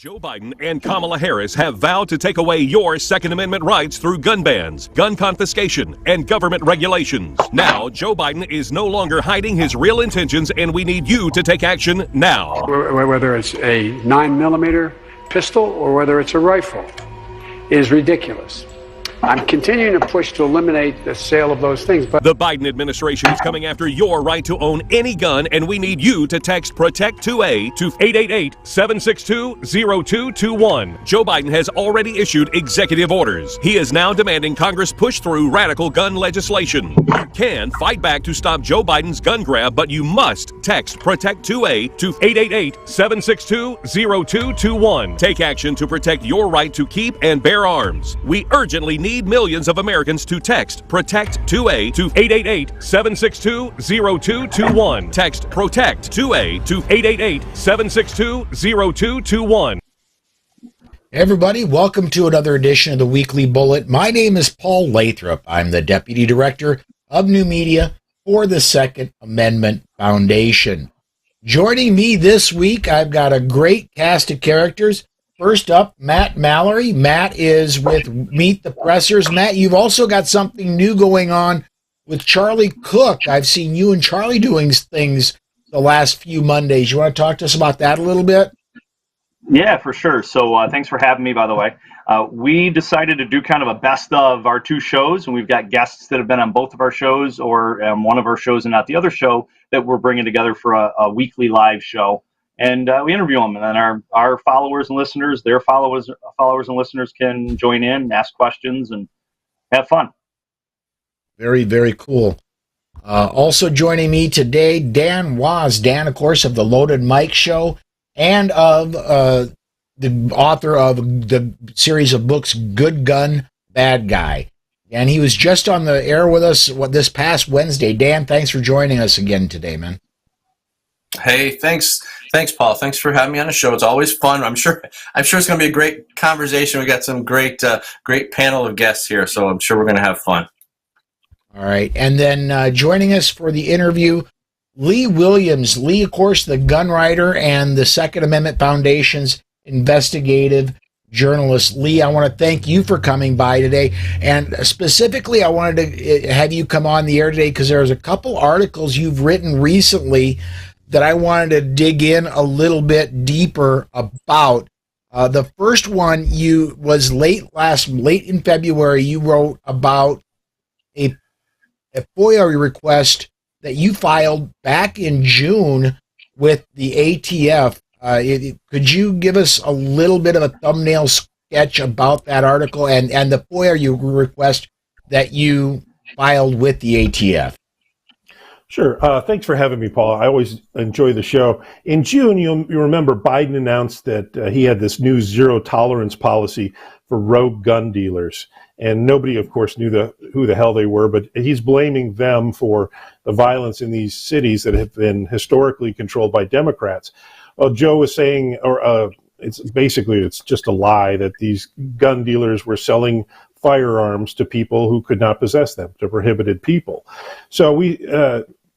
Joe Biden and Kamala Harris have vowed to take away your Second Amendment rights through gun bans, gun confiscation, and government regulations. Now, Joe Biden is no longer hiding his real intentions, and we need you to take action now. Whether it's a 9mm pistol or whether it's a rifle is ridiculous. I'm continuing to push to eliminate the sale of those things. But the Biden administration is coming after your right to own any gun, and we need you to text PROTECT2A to 888-762-0221. Joe Biden has already issued executive orders. He is now demanding Congress push through radical gun legislation. You can fight back to stop Joe Biden's gun grab, but you must text PROTECT2A to 888-762-0221. Take action to protect your right to keep and bear arms. We urgently need millions of Americans to text PROTECT2A to 888-762-0221. Text PROTECT2A to 888-762-0221. Hey everybody, welcome to another edition of the Weekly Bullet. My name is Paul Lathrop. I'm the Deputy Director of New Media for the Second Amendment Foundation. Joining me this week, I've got a great cast of characters. First up, Matt Mallory. Matt is with Meet the Pressers. Matt, you've also got something new going on with Charlie Cook. I've seen you and Charlie doing things the last few Mondays. You want to talk to us about that a little bit? Yeah, for sure. So thanks for having me, by the way. We decided to do kind of a best of our two shows, and we've got guests that have been on both of our shows or one of our shows and not the other show that we're bringing together for a weekly live show. And we interview them, and then our followers and listeners, their followers and listeners can join in, ask questions, and have fun. Very, very cool. Also joining me today, Dan Wos. Dan, of course, of the Loaded Mike Show and of the author of the series of books Good Gun, Bad Guy. And he was just on the air with us this past Wednesday. Dan, thanks for joining us again today, man. Hey, thanks, Paul. Thanks for having me on the show. It's always fun. I'm sure it's going to be a great conversation. We got some great panel of guests here, so I'm sure we're going to have fun. All right, and then joining us for the interview, Lee Williams. Lee, of course, the gun writer and the Second Amendment Foundation's investigative journalist. Lee, I want to thank you for coming by today, and specifically, I wanted to have you come on the air today because there's a couple articles you've written recently that I wanted to dig in a little bit deeper about. The first one was late in February. You wrote about a FOIA request that you filed back in June with the ATF. Could you give us a little bit of a thumbnail sketch about that article and the FOIA request that you filed with the ATF? Sure. Thanks for having me, Paul. I always enjoy the show. In June, you remember Biden announced that he had this new zero tolerance policy for rogue gun dealers. And nobody, of course, knew who the hell they were, but he's blaming them for the violence in these cities that have been historically controlled by Democrats. Well, Joe was saying, it's just a lie that these gun dealers were selling firearms to people who could not possess them, to prohibited people. So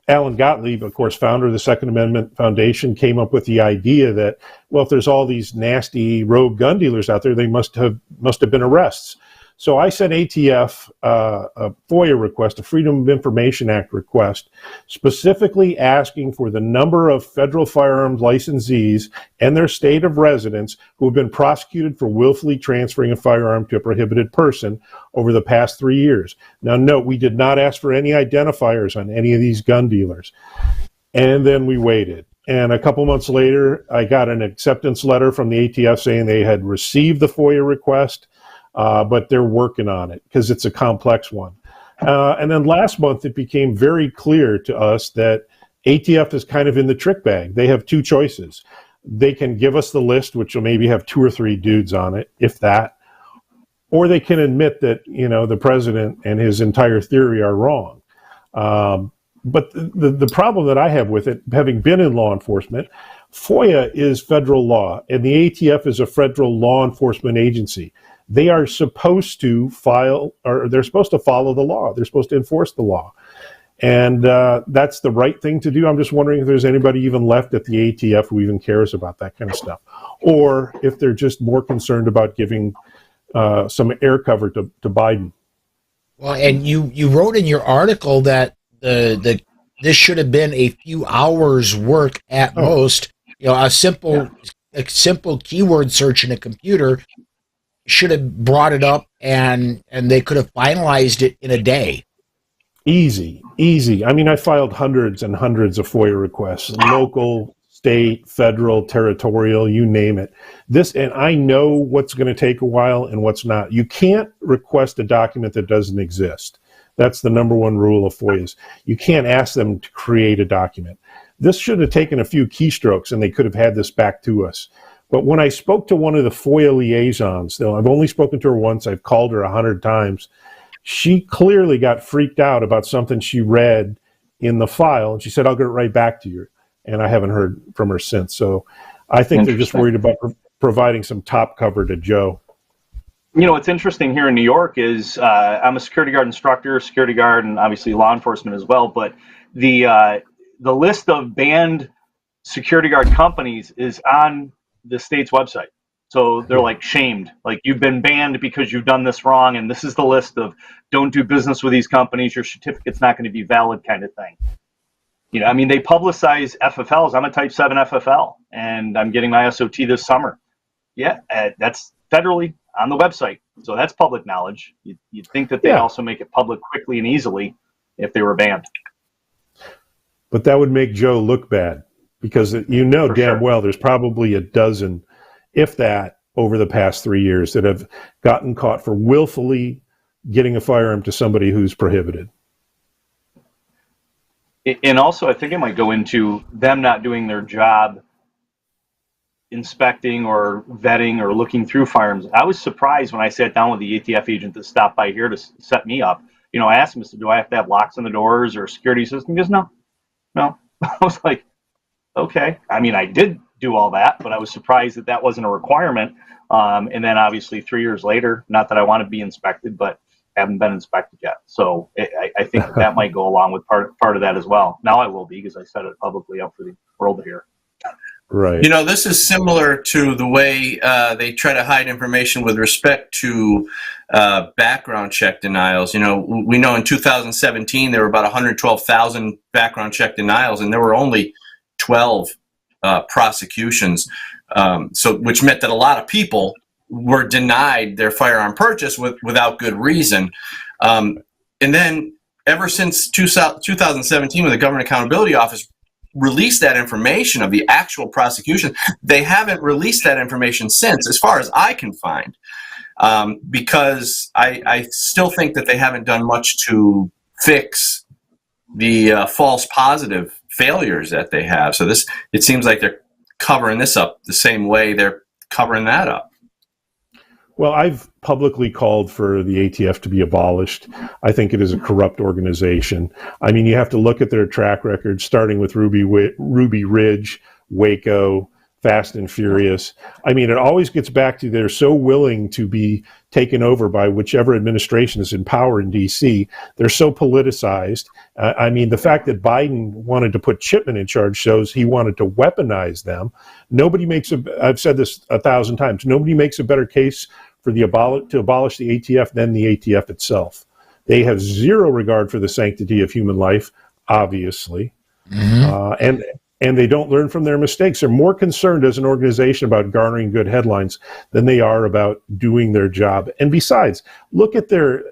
Alan Gottlieb, of course, founder of the Second Amendment Foundation, came up with the idea that, well, if there's all these nasty rogue gun dealers out there, they must have been arrests. So I sent ATF a FOIA request, a Freedom of Information Act request, specifically asking for the number of federal firearms licensees and their state of residence who have been prosecuted for willfully transferring a firearm to a prohibited person over the past 3 years. Now, note, we did not ask for any identifiers on any of these gun dealers. And then we waited. And a couple months later, I got an acceptance letter from the ATF saying they had received the FOIA request, but they're working on it because it's a complex one. And then last month, it became very clear to us that ATF is kind of in the trick bag. They have two choices. They can give us the list, which will maybe have 2 or 3 dudes on it, if that, or they can admit that, the president and his entire theory are wrong. But the problem that I have with it, having been in law enforcement, FOIA is federal law, and the ATF is a federal law enforcement agency. They are supposed to they're supposed to follow the law. They're supposed to enforce the law. And that's the right thing to do. I'm just wondering if there's anybody even left at the ATF who even cares about that kind of stuff, or if they're just more concerned about giving some air cover to Biden. Well, and you wrote in your article that this should have been a few hours work at most. A simple keyword search in a computer should have brought it up, and they could have finalized it in a day. Easy. I mean, I filed hundreds and hundreds of FOIA requests, local, state, federal, territorial, you name it. And I know what's going to take a while and what's not. You can't request a document that doesn't exist. That's the number one rule of FOIAs. You can't ask them to create a document. This should have taken a few keystrokes, and they could have had this back to us. But when I spoke to one of the FOIA liaisons, though I've only spoken to her once, I've called her 100 times, she clearly got freaked out about something she read in the file, and she said, "I'll get it right back to you." And I haven't heard from her since. So I think they're just worried about providing some top cover to Joe. What's interesting here in New York is I'm a security guard instructor, security guard, and obviously law enforcement as well. But the list of banned security guard companies is on the state's website. So they're like shamed, like you've been banned because you've done this wrong. And this is the list of don't do business with these companies. Your certificate's not going to be valid kind of thing. They publicize FFLs. I'm a type 7 FFL and I'm getting my SOT this summer. Yeah. That's federally on the website. So that's public knowledge. You'd think that they'd also make it public quickly and easily if they were banned. But that would make Joe look bad because damn well there's probably a dozen, if that, over the past 3 years that have gotten caught for willfully getting a firearm to somebody who's prohibited. And also, I think it might go into them not doing their job inspecting or vetting or looking through firearms. I was surprised when I sat down with the ATF agent that stopped by here to set me up. I asked him, do I have to have locks on the doors or a security system? He goes, no. I was like, okay. I mean, I did do all that, but I was surprised that wasn't a requirement. And then obviously 3 years later, not that I want to be inspected, but haven't been inspected yet. So I think that might go along with part of that as well. Now I will be, because I set it publicly up for the world to hear. Right. This is similar to the way they try to hide information with respect to background check denials. We know in 2017 there were about 112,000 background check denials, and there were only 12 prosecutions. Which meant that a lot of people were denied their firearm purchase without good reason. And then ever since 2017, when the Government Accountability Office released that information of the actual prosecution, they haven't released that information since, as far as I can find, because I still think that they haven't done much to fix the false positive failures that they have. So it seems like they're covering this up the same way they're covering that up. Well, I've publicly called for the ATF to be abolished. I think it is a corrupt organization. I mean, you have to look at their track record, starting with Ruby Ridge, Waco, Fast and Furious. I mean, it always gets back to they're so willing to be taken over by whichever administration is in power in D.C. They're so politicized. I mean, the fact that Biden wanted to put Chipman in charge shows he wanted to weaponize them. I've said this 1,000 times, nobody makes a better case for to abolish the ATF than the ATF itself. They have zero regard for the sanctity of human life, obviously. Mm-hmm. And they don't learn from their mistakes. They're more concerned as an organization about garnering good headlines than they are about doing their job. And besides, look at their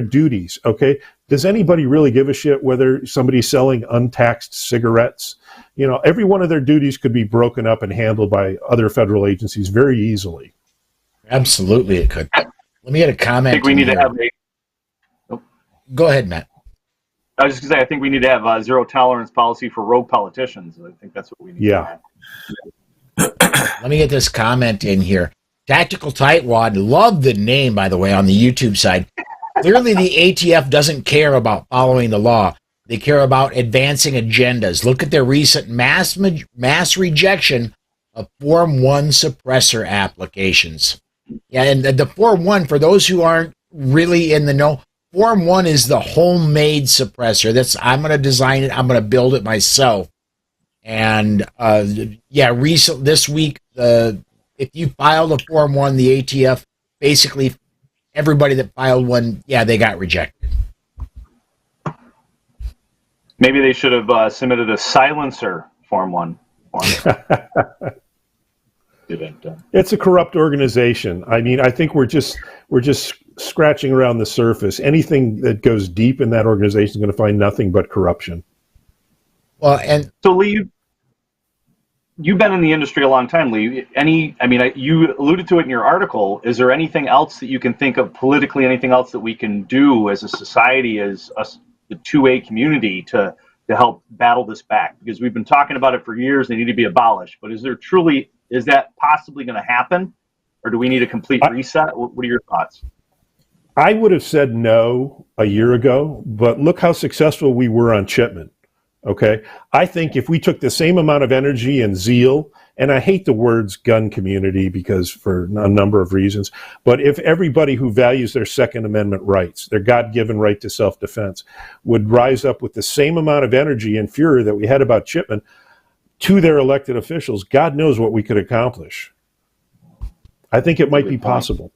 duties, okay? Does anybody really give a shit whether somebody's selling untaxed cigarettes? Every one of their duties could be broken up and handled by other federal agencies very easily. Absolutely, it could. Let me get a comment. I think we need to have Go ahead, Matt. I was just going to say, I think we need to have a zero tolerance policy for rogue politicians. I think that's what we need. Yeah. Let me get this comment in here. Tactical Tightwad, love the name, by the way, on the YouTube side. Clearly, the ATF doesn't care about following the law. They care about advancing agendas. Look at their recent mass rejection of Form 1 suppressor applications. Yeah, and the Form 1, for those who aren't really in the know, Form 1 is the homemade suppressor. I'm going to design it. I'm going to build it myself. And this week, if you filed a Form 1, the ATF, basically everybody that filed one, they got rejected. Maybe they should have submitted a silencer Form 1 form. It's a corrupt organization. I mean, I think we're just scratching around the surface. Anything that goes deep in that organization is going to find nothing but corruption. Well, and so Lee, you've been in the industry a long time, Lee. You alluded to it in your article. Is there anything else that you can think of politically, anything else that we can do as a society, as us, the 2A community, to help battle this back? Because we've been talking about it for years. They need to be abolished. But is that possibly going to happen? Or do we need a complete reset? What are your thoughts? I would have said no a year ago, but look how successful we were on Chipman. Okay. I think if we took the same amount of energy and zeal, and I hate the words gun community because for a number of reasons, but if everybody who values their Second Amendment rights, their God-given right to self-defense, would rise up with the same amount of energy and fury that we had about Chipman to their elected officials, God knows what we could accomplish. I think it might be possible.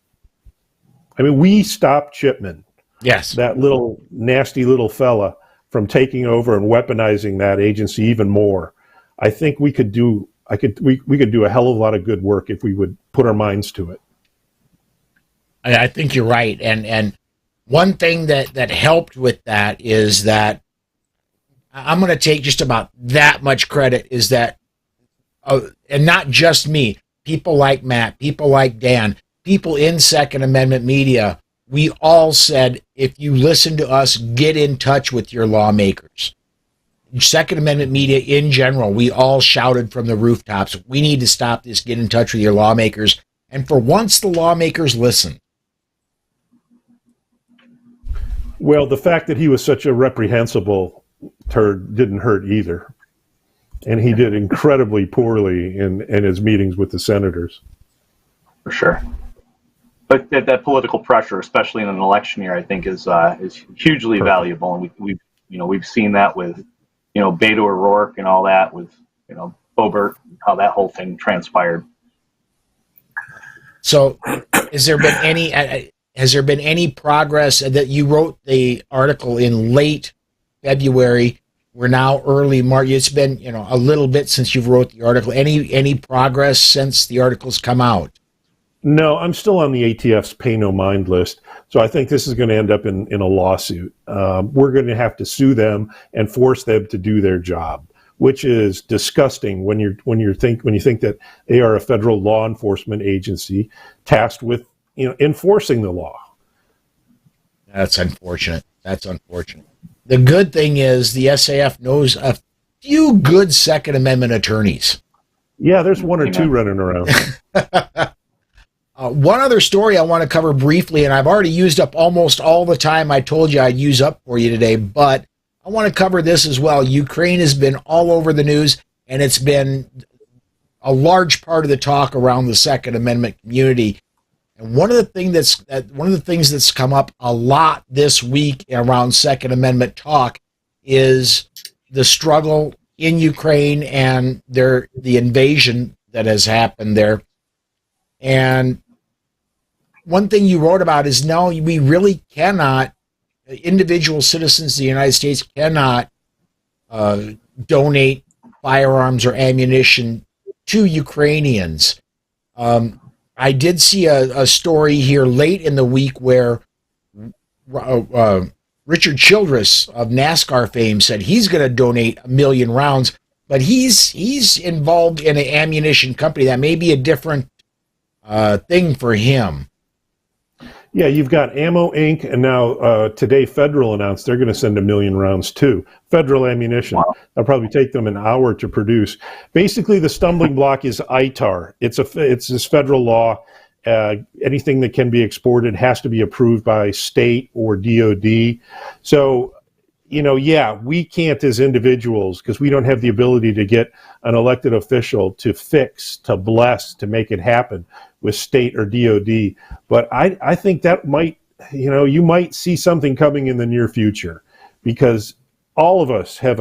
I mean, we stopped Chipman. Yes. That little nasty little fella from taking over and weaponizing that agency even more. I think we could do we could do a hell of a lot of good work if we would put our minds to it. I think you're right. And one thing that helped with that is that I'm going to take just about that much credit is that, and not just me, people like Matt, people like Dan, people in Second Amendment media, we all said, if you listen to us, get in touch with your lawmakers. Second Amendment media in general, we all shouted from the rooftops, we need to stop this, get in touch with your lawmakers. And for once, the lawmakers listened. Well, the fact that he was such a reprehensible turd didn't hurt either. And he did incredibly poorly in his meetings with the senators. For sure. But that political pressure, especially in an election year, I think is hugely valuable. And we've seen that with, Beto O'Rourke and all that, with, Boebert, how that whole thing transpired. So has there been any progress that you wrote the article in late February? We're now early March. It's been, a little bit since you've wrote the article. Any progress since the article's come out? No, I'm still on the ATF's pay no mind list. So I think this is going to end up in a lawsuit. We're going to have to sue them and force them to do their job, which is disgusting when you think that they are a federal law enforcement agency tasked with enforcing the law. That's unfortunate. The good thing is the SAF knows a few good Second Amendment attorneys. Yeah, there's one or two running around. One other story I want to cover briefly, and I've already used up almost all the time I told you I'd use up for you today, but I want to cover this as well. Ukraine has been all over the news, and it's been a large part of the talk around the Second Amendment community. And one of the things that's come up a lot this week around Second Amendment talk is the struggle in Ukraine and the invasion that has happened there. And one thing you wrote about is no, we really cannot, individual citizens of the United States cannot donate firearms or ammunition to Ukrainians. I did see a story here late in the week where Richard Childress of NASCAR fame said he's going to donate 1 million rounds, but he's involved in an ammunition company. That may be a different thing for him. Yeah, you've got Ammo Inc. and now today Federal announced they're going to send 1 million rounds too. Federal ammunition. Wow. That'll probably take them an hour to produce. Basically, the stumbling block is ITAR. It's this federal law. Anything that can be exported has to be approved by state or DOD. So, we can't as individuals, because we don't have the ability to get an elected official to fix, to bless, to make it happen with state or DOD. But I think that might you might see something coming in the near future, because all of us have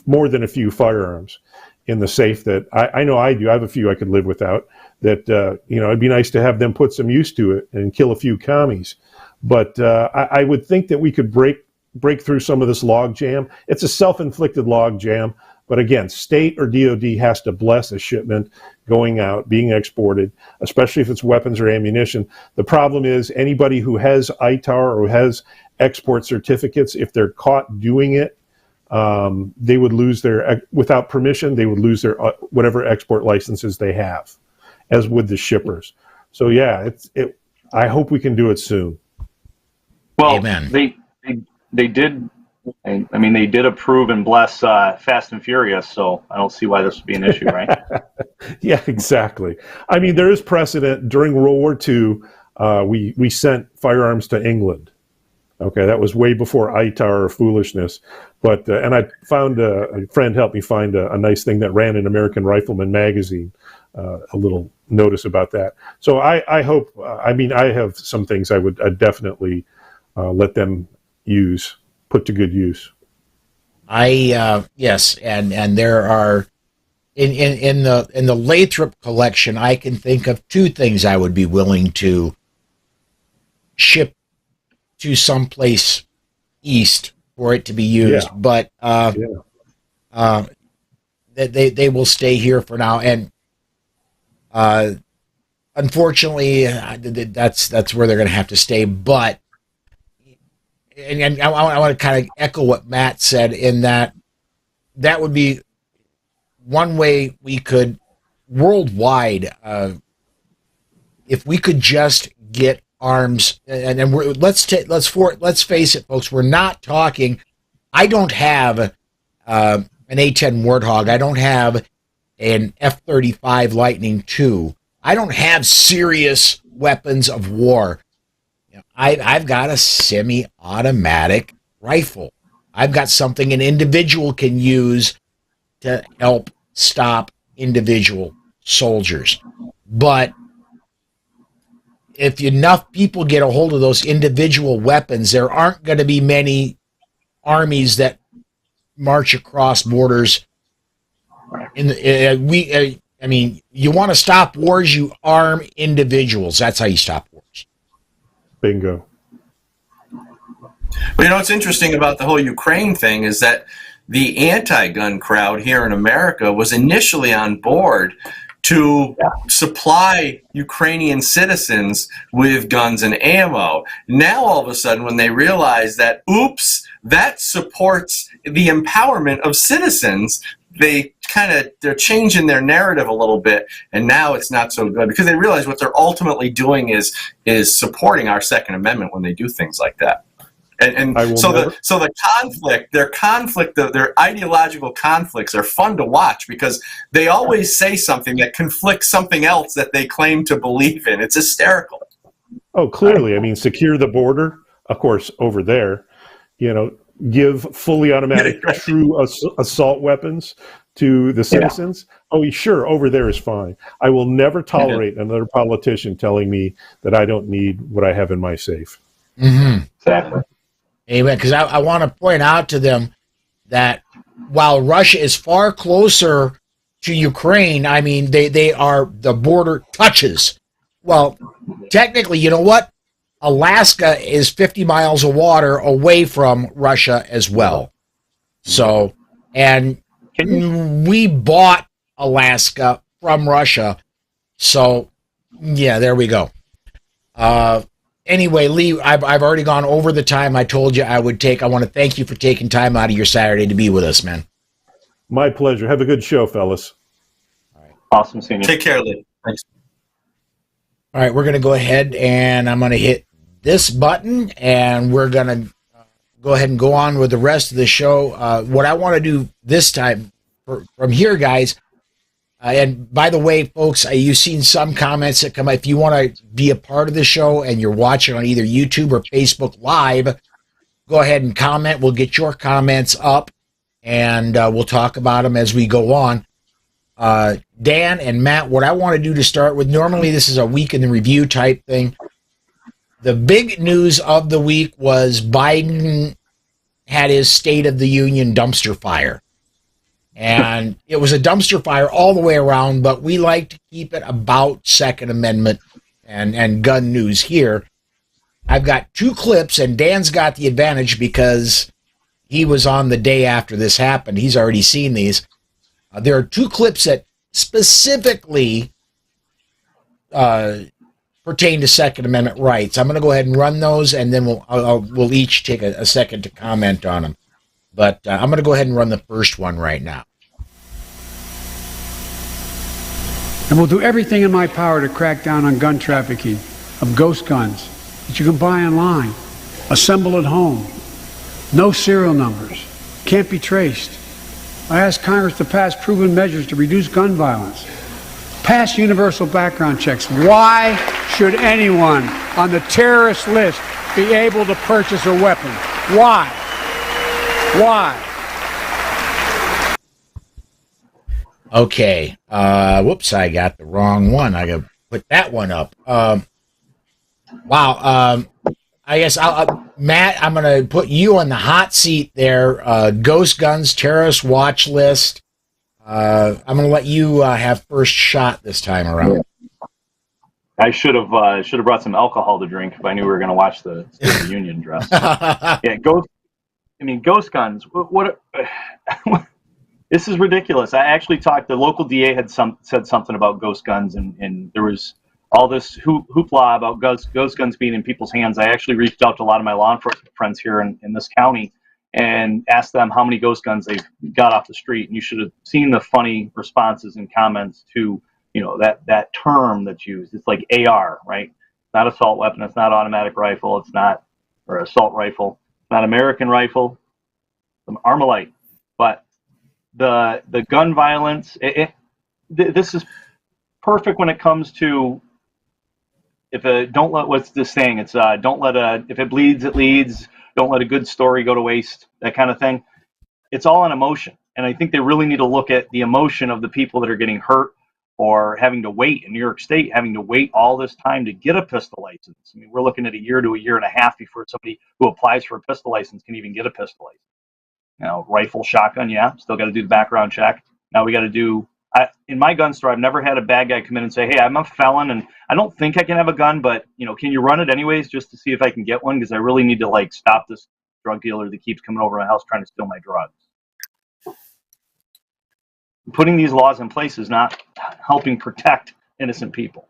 more than a few firearms in the safe that I know I do. I have a few I could live without. That it'd be nice to have them put some use to it and kill a few commies. But I would think that we could break through some of this log jam. It's a self-inflicted log jam. But again, state or DOD has to bless a shipment going out, being exported, especially if it's weapons or ammunition. The problem is anybody who has ITAR or has export certificates, if they're caught doing it, they would lose without permission, they would lose their whatever export licenses they have, as would the shippers. So yeah, I hope we can do it soon. Well, Amen. They did. I mean, they did approve and bless Fast and Furious, so I don't see why this would be an issue, right? Yeah, exactly. I mean, there is precedent. During World War II, we sent firearms to England. Okay, that was way before ITAR or foolishness. But and I found a friend helped me find a nice thing that ran in American Rifleman magazine, a little notice about that. So I hope. I mean, I have some things I'd definitely let them put to good use. Yes, and there are in the Lathrop collection, I can think of two things I would be willing to ship to someplace east for it to be used, but they will stay here for now, and unfortunately, that's where they're going to have to stay. But and I want to kind of echo what Matt said in that would be one way we could worldwide, if we could just get arms, and let's face it, folks, we're not talking. I don't have an A-10 Warthog. I don't have an F-35 Lightning II. I don't have serious weapons of war. I've got a semi-automatic rifle. I've got something an individual can use to help stop individual soldiers. But if enough people get a hold of those individual weapons, there aren't going to be many armies that march across borders. I mean, you want to stop wars, you arm individuals. That's how you stop wars. Bingo. Well, what's interesting about the whole Ukraine thing is that the anti-gun crowd here in America was initially on board to supply Ukrainian citizens with guns and ammo. Now, all of a sudden, when they realize that, oops, that supports the empowerment of citizens, they're changing their narrative a little bit, and now it's not so good because they realize what they're ultimately doing is supporting our Second Amendment when they do things like that. And so the conflict, their ideological conflicts are fun to watch because they always say something that conflicts something else that they claim to believe in. It's hysterical. Oh, clearly. I mean, secure the border, of course, over there, give fully automatic true assault weapons to the citizens. Oh, sure, over there is fine. I will never tolerate another politician telling me that I don't need what I have in my safe. Mm-hmm. Exactly. Amen. Because I want to point out to them that while Russia is far closer to Ukraine, I mean, they are, the border touches. Well, technically, you know what? Alaska is 50 miles of water away from Russia as well. So, and we bought Alaska from Russia. So, yeah, there we go. Anyway, Lee, I've already gone over the time I told you I would take. I want to thank you for taking time out of your Saturday to be with us, man. My pleasure. Have a good show, fellas. All right. Awesome seeing you. Take care, Lee. Thanks. All right, we're going to go ahead and I'm going to hit this button and we're going to go ahead and go on with the rest of the show. What I want to do this time from here, guys, and by the way, folks, you've seen some comments that come up. If you want to be a part of the show and you're watching on either YouTube or Facebook Live, go ahead and comment. We'll get your comments up, and we'll talk about them as we go on. Dan and Matt, what I want to do to start with, normally this is a week in the review type thing. the big news of the week was Biden had his State of the Union dumpster fire. And it was a dumpster fire all the way around, but we like to keep it about Second Amendment and gun news here. I've got two clips, and Dan's got the advantage because he was on the day after this happened. He's already seen these. There are two clips that specifically pertain to Second Amendment rights. I'm going to go ahead and run those, and then we'll each take a second to comment on them. But I'm going to go ahead and run the first one right now. And will do everything in my power to crack down on gun trafficking of ghost guns that you can buy online, assemble at home, no serial numbers, can't be traced. I ask Congress to pass proven measures to reduce gun violence, pass universal background checks. Why should anyone on the terrorist list be able to purchase a weapon? Why? Why? Okay. Whoops, I got the wrong one. I got to put that one up. Wow. I guess, Matt, I'm going to put you on the hot seat there. Ghost Guns Terrorist Watch List. I'm going to let you have first shot this time around. I should have brought some alcohol to drink if I knew we were going to watch the State of the Union dress. Yeah, Ghost Guns. What this is ridiculous. I actually talked. The local DA had said something about ghost guns, and there was all this hoopla about ghost guns being in people's hands. I actually reached out to a lot of my law enforcement friends here in this county and asked them how many ghost guns they got off the street. And you should have seen the funny responses and comments to that term that's used. It's like AR, right? It's not assault weapon. It's not automatic rifle. It's not or assault rifle. It's not American rifle. It's Armalite. But the gun violence, this is perfect when it comes to what's this saying? It's if it bleeds, it leads. Don't let a good story go to waste, that kind of thing. It's all on emotion. And I think they really need to look at the emotion of the people that are getting hurt or having to wait in New York State, having to wait all this time to get a pistol license. I mean, we're looking at a year to a year and a half before somebody who applies for a pistol license can even get a pistol license. Rifle, shotgun, yeah, still got to do the background check. Now we got to do, in my gun store, I've never had a bad guy come in and say, hey, I'm a felon and I don't think I can have a gun, but, can you run it anyways just to see if I can get one? Because I really need to, stop this drug dealer that keeps coming over my house trying to steal my drugs. Putting these laws in place is not helping protect innocent people.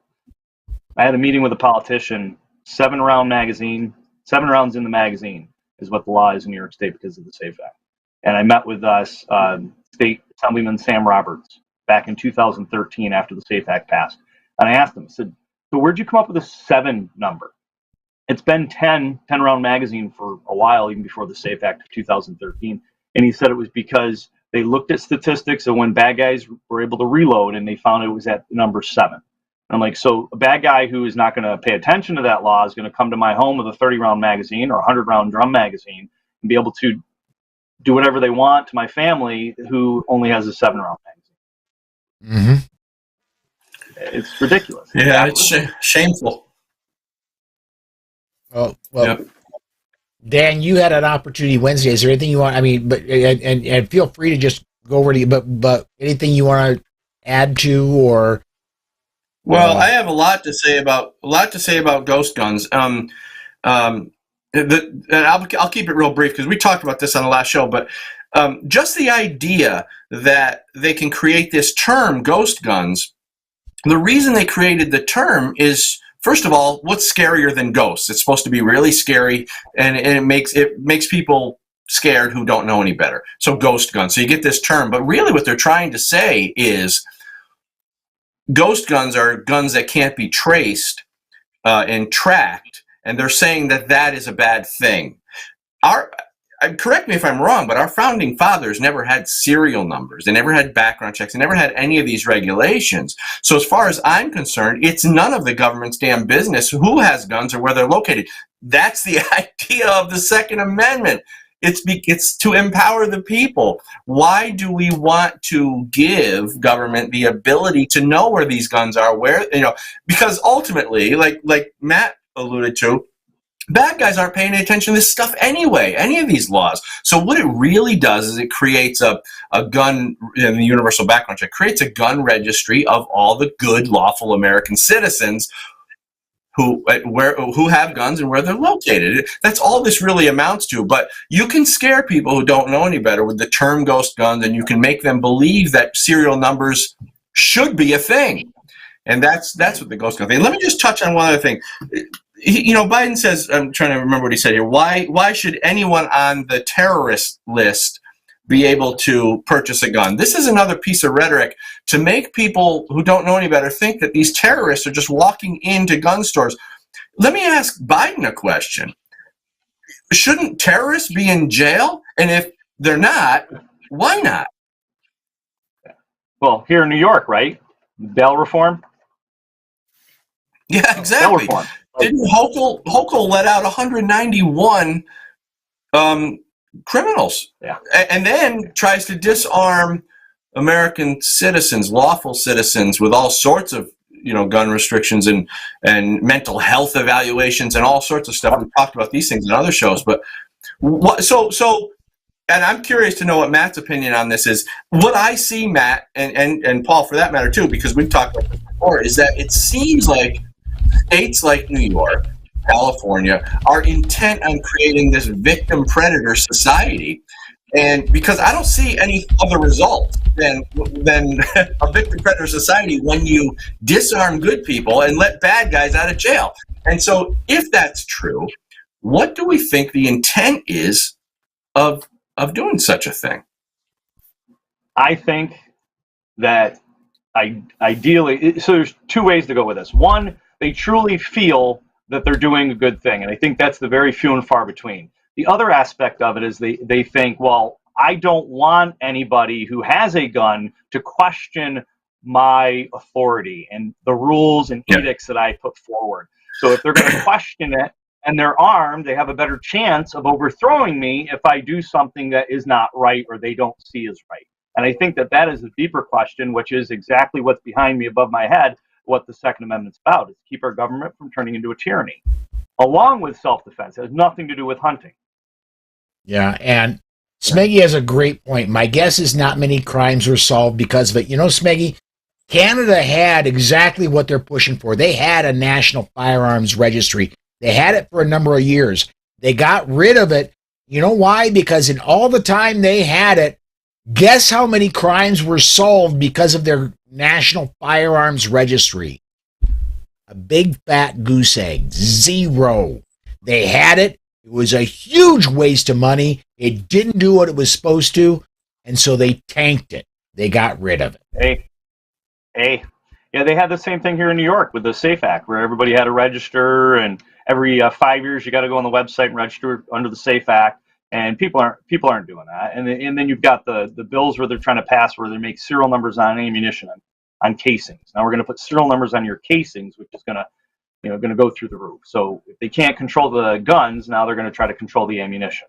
I had a meeting with a politician, 7-round magazine, 7 rounds in the magazine is what the law is in New York State because of the SAFE Act. And I met with State Assemblyman Sam Roberts back in 2013 after the SAFE Act passed. And I asked him, I said, so where'd you come up with a 7 number? It's been 10-round magazine for a while, even before the SAFE Act of 2013. And he said it was because they looked at statistics of when bad guys were able to reload and they found it was at the number 7. I'm like, so a bad guy who is not going to pay attention to that law is going to come to my home with a 30-round magazine or a 100-round drum magazine and be able to do whatever they want to my family who only has a 7-round magazine. Mm-hmm. It's ridiculous. Yeah, it's shameful. Well, yep. Dan, you had an opportunity Wednesday. Is there anything you want? I mean, but and feel free to just go over to. But anything you want to add to or? Well, I have a lot to say about ghost guns. I'll keep it real brief because we talked about this on the last show. But just the idea that they can create this term, ghost guns. The reason they created the term is, first of all, what's scarier than ghosts? It's supposed to be really scary, and it makes people scared who don't know any better. So ghost guns. So you get this term, but really what they're trying to say is ghost guns are guns that can't be traced and tracked, and they're saying that is a bad thing. Correct me if I'm wrong, but our founding fathers never had serial numbers. They never had background checks. They never had any of these regulations. So as far as I'm concerned, it's none of the government's damn business who has guns or where they're located. That's the idea of the Second Amendment. It's to empower the people. Why do we want to give government the ability to know where these guns are? Because ultimately, like Matt alluded to, bad guys aren't paying attention to this stuff anyway, any of these laws. So what it really does is it creates a gun, in the universal background check, creates a gun registry of all the good, lawful American citizens who have guns and where they're located. That's all this really amounts to. But you can scare people who don't know any better with the term ghost guns, and you can make them believe that serial numbers should be a thing. And that's what the ghost gun thing. Let me just touch on one other thing. Biden says, I'm trying to remember what he said here. Why should anyone on the terrorist list be able to purchase a gun? This is another piece of rhetoric to make people who don't know any better think that these terrorists are just walking into gun stores. Let me ask Biden a question. Shouldn't terrorists be in jail? And if they're not, why not? Well, here in New York, right? Bail reform? Yeah, exactly. Bail reform. Didn't Hochul let out 191 criminals? Yeah. And then tries to disarm American citizens, lawful citizens, with all sorts of gun restrictions and mental health evaluations and all sorts of stuff. We've talked about these things in other shows, but and I'm curious to know what Matt's opinion on this is. What I see, Matt, and Paul for that matter too, because we've talked about this before, is that it seems like states like New York, California, are intent on creating this victim predator society. And because I don't see any other result than a victim predator society when you disarm good people and let bad guys out of jail. And so if that's true, what do we think the intent is of doing such a thing? I think that ideally, so there's two ways to go with this. One, they truly feel that they're doing a good thing. And I think that's the very few and far between. The other aspect of it is they think, well, I don't want anybody who has a gun to question my authority and the rules and edicts that I put forward. So if they're going to question it and they're armed, they have a better chance of overthrowing me if I do something that is not right or they don't see as right. And I think that is the deeper question, which is exactly what's behind me above my head, what the Second Amendment's about, is keep our government from turning into a tyranny, along with self-defense. It has nothing to do with hunting. Yeah, and Smeggy has a great point. My guess is not many crimes were solved because of it. Smeggy, Canada had exactly what they're pushing for. They had a national firearms registry. They had it for a number of years. They got rid of it. You know why? Because in all the time they had it, guess how many crimes were solved because of their national firearms registry? A big fat goose egg. 0. They had it. It was a huge waste of money. It didn't do what it was supposed to, and so they tanked it. They got rid of it. Hey. Yeah, they had the same thing here in New York with the SAFE Act, where everybody had to register, and every 5 years you got to go on the website and register under the SAFE Act, and people aren't doing that. And then you've got the bills where they're trying to pass where they make serial numbers on ammunition, on casings. Now we're going to put serial numbers on your casings, which is going to go through the roof. So if they can't control the guns, now they're going to try to control the ammunition.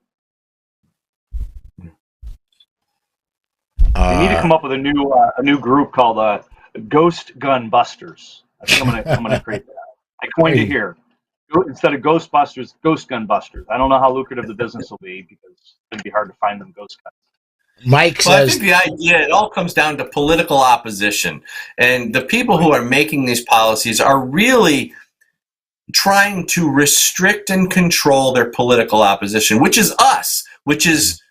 They need to come up with a new group called Ghost Gun Busters. I think I'm gonna create that. I coined it here. Instead of Ghostbusters, Ghost Gun Busters. I don't know how lucrative the business will be because it's going to be hard to find them ghost guns. Mike says, I think the idea, it all comes down to political opposition. And the people who are making these policies are really trying to restrict and control their political opposition, which is us, which is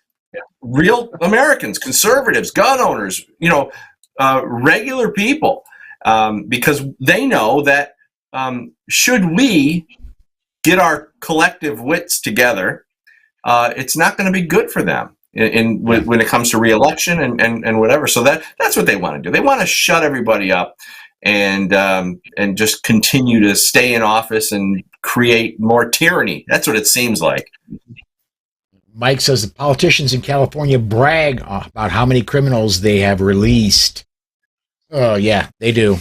real Americans, conservatives, gun owners, regular people, because they know that should we get our collective wits together, it's not going to be good for them when it comes to re-election and whatever. So that's what they want to do. They want to shut everybody up and just continue to stay in office and create more tyranny. That's what it seems like. Mike says the politicians in California brag about how many criminals they have released. Oh, yeah, they do.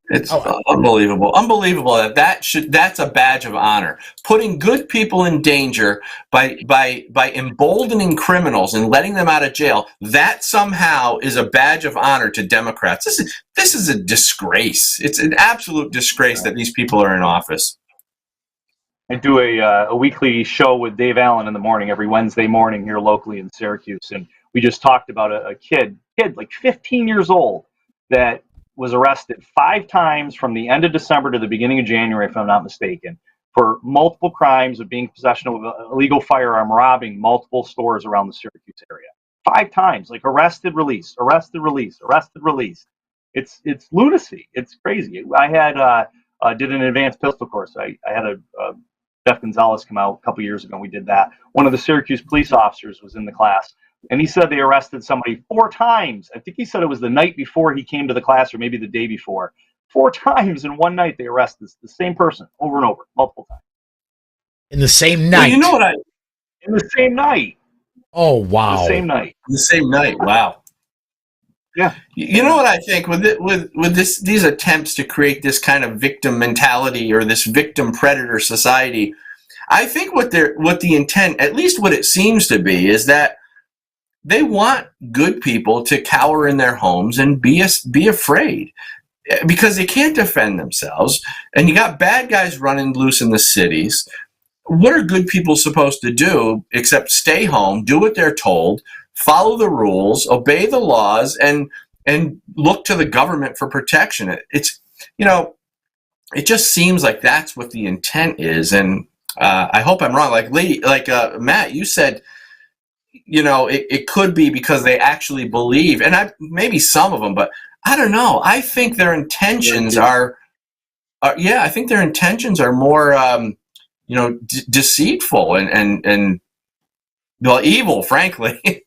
It's unbelievable. Unbelievable that's a badge of honor. Putting good people in danger by emboldening criminals and letting them out of jail, that somehow is a badge of honor to Democrats. This is a disgrace. It's an absolute disgrace that these people are in office. I do a weekly show with Dave Allen in the morning, every Wednesday morning here locally in Syracuse. And we just talked about a kid like 15 years old, that was arrested 5 times from the end of December to the beginning of January, if I'm not mistaken, for multiple crimes of being in possession of an illegal firearm, robbing multiple stores around the Syracuse area. 5 times, like arrested, release, arrested, release, arrested, release. It's lunacy. It's crazy. I had did an advanced pistol course. I had a Jeff Gonzalez come out a couple years ago, and we did that. One of the Syracuse police officers was in the class, and he said they arrested somebody 4 times. I think he said it was the night before he came to the class, or maybe the day before. 4 times in one night they arrested the same person over and over, multiple times. In the same night? Well, you know what in the same night. Oh, wow. The same night. The same night, wow. Yeah. You know what I think with these attempts to create this kind of victim mentality or this victim predator society, I think what the intent, at least what it seems to be, is that they want good people to cower in their homes and be afraid because they can't defend themselves. And you got bad guys running loose in the cities. What are good people supposed to do except stay home, do what they're told, follow the rules, obey the laws, and look to the government for protection? It's, it just seems like that's what the intent is. And I hope I'm wrong. Like Lee, Matt, you said, it could be because they actually believe, and maybe some of them, but I don't know. I think their intentions are I think their intentions are more, deceitful and well, evil, frankly.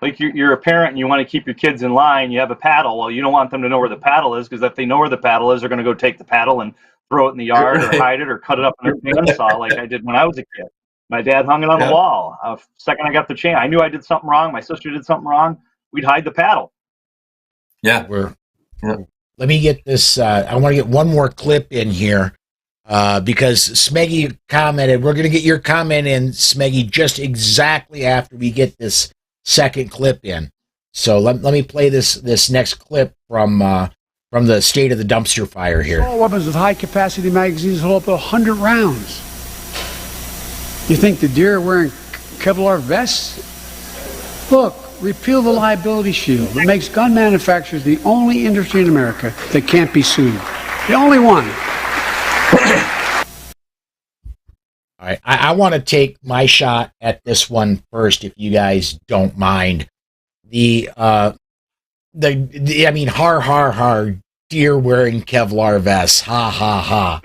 Like you're a parent and you want to keep your kids in line. You have a paddle. Well, you don't want them to know where the paddle is, because if they know where the paddle is, they're going to go take the paddle and throw it in the yard, or hide it, or cut it up in a bandsaw like I did when I was a kid. My dad hung it on the wall. The second I got the chance, I knew I did something wrong. My sister did something wrong. We'd hide the paddle. Yeah. Let me get this. I want to get one more clip in here because Smeggy commented. We're going to get your comment in, Smeggy, just exactly after we get this second clip in. So let me play this next clip from the State of the Dumpster Fire here. All weapons with high-capacity magazines hold up to 100 rounds. You think the deer are wearing Kevlar vests? Look, repeal the liability shield. It makes gun manufacturers the only industry in America that can't be sued. The only one. All right, I want to take my shot at this one first, if you guys don't mind. I mean, har, deer wearing Kevlar vests, ha.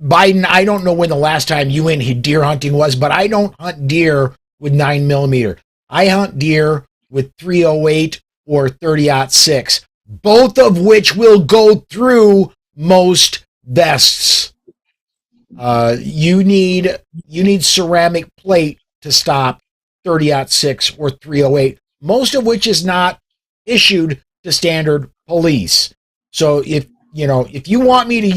Biden, I don't know when the last time you went deer hunting was, but I don't hunt deer with 9mm. I hunt deer with .308 or 30-06, both of which will go through most vests. You need ceramic plate to stop 30-06 or 308, most of which is not issued to standard police. So if you want me to